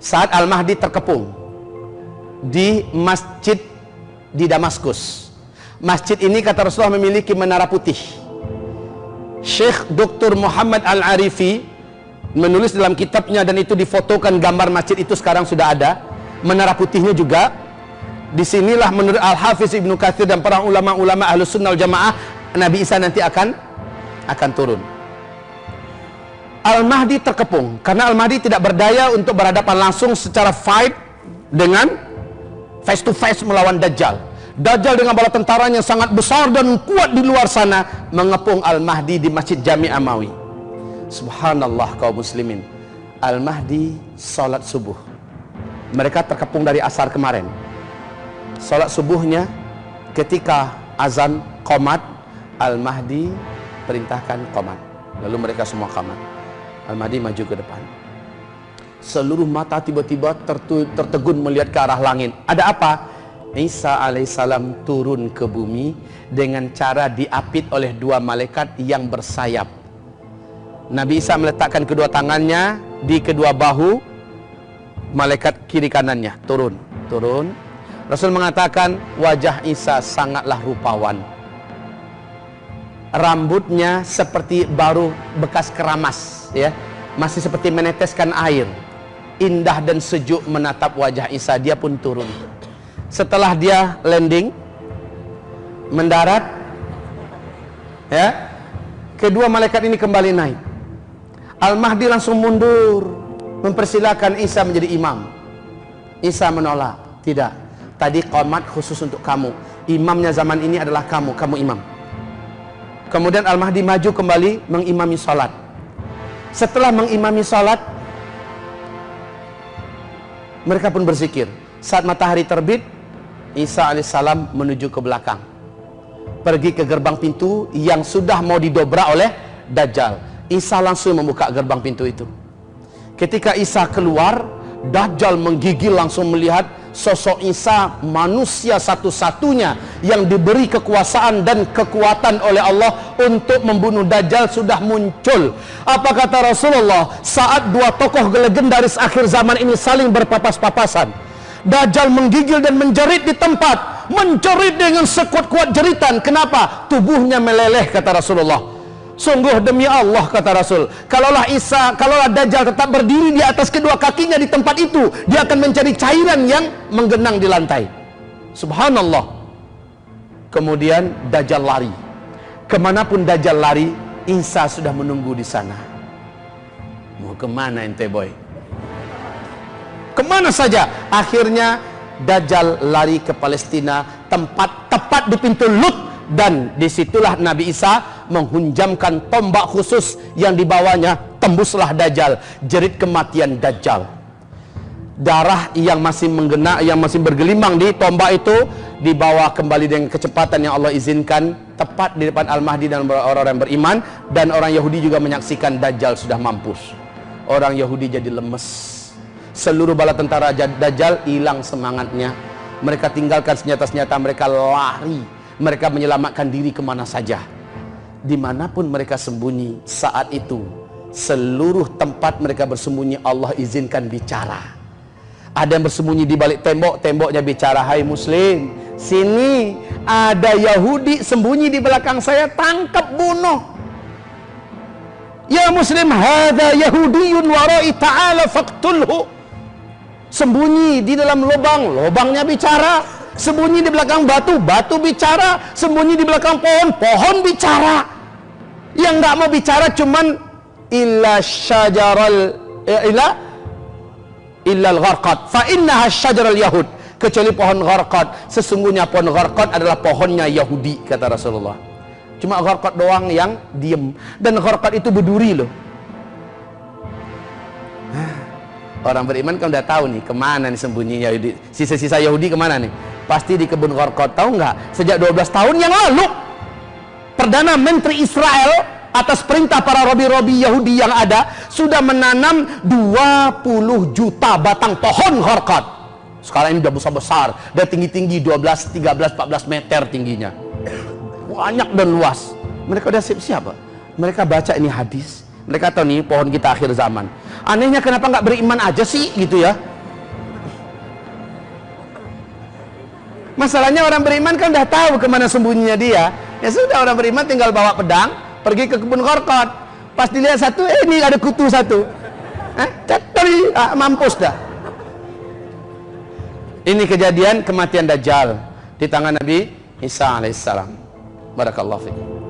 saat Al-Mahdi terkepung di masjid di Damaskus. Masjid ini kata Rasulullah memiliki menara putih. Syekh Dr. Muhammad Al-Arifi menulis dalam kitabnya, dan itu difotokan gambar masjid itu sekarang sudah ada. Menara putihnya juga. Disinilah menurut Al-Hafiz Ibnu Katsir dan para ulama-ulama Ahlus Sunnah wal Jamaah, Nabi Isa nanti akan turun. Al-Mahdi terkepung karena Al-Mahdi tidak berdaya untuk berhadapan langsung secara fight dengan face to face melawan Dajjal. Dajjal dengan bala tentaranya sangat besar dan kuat di luar sana mengepung Al-Mahdi di Masjid Jami' Amawi. Subhanallah kaum muslimin. Al-Mahdi salat subuh. Mereka terkepung dari asar kemarin. Salat subuhnya ketika azan qomat, Al-Mahdi perintahkan qomat. Lalu mereka semua qomat. Al-Mahdi maju ke depan. Seluruh mata tiba-tiba tertegun melihat ke arah langit. Ada apa? Isa alaihissalam turun ke bumi dengan cara diapit oleh dua malaikat yang bersayap. Nabi Isa meletakkan kedua tangannya di kedua bahu malaikat kiri kanannya. Turun. Rasul mengatakan wajah Isa sangatlah rupawan. Rambutnya seperti baru bekas keramas, ya, masih seperti meneteskan air. Indah dan sejuk menatap wajah Isa. Dia pun turun. Setelah dia landing, mendarat, ya, kedua malaikat ini kembali naik. Al-Mahdi langsung mundur, mempersilakan Isa menjadi imam. Isa menolak. Tidak. Tadi qomat khusus untuk kamu. Imamnya zaman ini adalah kamu imam. Kemudian Al-Mahdi maju kembali mengimami salat. Setelah mengimami salat, mereka pun berzikir. Saat matahari terbit, Isa alaihissalam menuju ke belakang, pergi ke gerbang pintu yang sudah mau didobrak oleh Dajjal. Isa langsung membuka gerbang pintu itu. Ketika Isa keluar, Dajjal menggigil langsung melihat sosok Isa, manusia satu-satunya yang diberi kekuasaan dan kekuatan oleh Allah untuk membunuh Dajjal sudah muncul. Apa kata Rasulullah saat dua tokoh legendaris akhir zaman ini saling berpapas-papasan? Dajjal menggigil dan menjerit di tempat, menjerit dengan sekuat-kuat jeritan. Kenapa? Tubuhnya meleleh, kata Rasulullah. Sungguh demi Allah, kata Rasul, kalaulah Dajjal tetap berdiri di atas kedua kakinya di tempat itu, dia akan mencari cairan yang menggenang di lantai. Subhanallah. Kemudian Dajjal lari. Kemanapun Dajjal lari, Isa sudah menunggu di sana. Mau kemana ente boy? Kemana saja? Akhirnya Dajjal lari ke Palestina, tempat tepat di pintu Lut. Dan disitulah Nabi Isa menghunjamkan tombak khusus yang dibawanya. Tembuslah Dajjal. Jerit kematian Dajjal. Darah yang masih menggena, yang masih bergelimang di tombak itu dibawa kembali dengan kecepatan yang Allah izinkan, tepat di depan Al-Mahdi dan orang-orang yang beriman. Dan orang Yahudi juga menyaksikan Dajjal sudah mampus. Orang Yahudi jadi lemes. Seluruh bala tentara Dajjal hilang semangatnya. Mereka tinggalkan senjata-senjata, mereka lari. Mereka menyelamatkan diri kemana saja. Dimanapun mereka sembunyi saat itu, seluruh tempat mereka bersembunyi Allah izinkan bicara. Ada yang bersembunyi di balik tembok, temboknya bicara, hai muslim, sini ada Yahudi sembunyi di belakang saya, tangkap bunuh. Ya muslim, hadza yahudiyun warai ta'ala faqtulhu. Sembunyi di dalam lubang, lubangnya bicara. Sembunyi di belakang batu, batu bicara. Sembunyi di belakang pohon, pohon bicara. Yang nggak mau bicara cuman illa al-gharqad fa innaha syajaral yahud, kecuali pohon gharqad. Sesungguhnya pohon gharqad adalah pohonnya Yahudi, kata Rasulullah. Cuma gharqad doang yang diem, dan gharqad itu berduri loh. Orang beriman kan udah tahu nih kemana nih sembunyinya Yahudi. Sisa-sisa Yahudi kemana nih? Pasti di kebun gharqad. Tahu nggak? Sejak 12 tahun yang lalu, Perdana Menteri Israel atas perintah para robi-robi Yahudi yang ada sudah menanam 20 juta batang pohon gharqad. Sekarang ini udah besar-besar, udah tinggi-tinggi 12, 13, 14 meter tingginya. Banyak dan luas. Mereka udah siap-siap. Mereka baca ini hadis. Mereka tahu nih pohon kita akhir zaman. Anehnya kenapa nggak beriman aja sih gitu ya? Masalahnya orang beriman kan udah tahu kemana sembunyinya dia. Ya sudah, orang beriman tinggal bawa pedang pergi ke kebun korkot. Pas dilihat satu, ini ada kutu satu. Cetri, mampus dah. Ini kejadian kematian Dajjal di tangan Nabi Isa alaihissalam. Barakallahu fiik.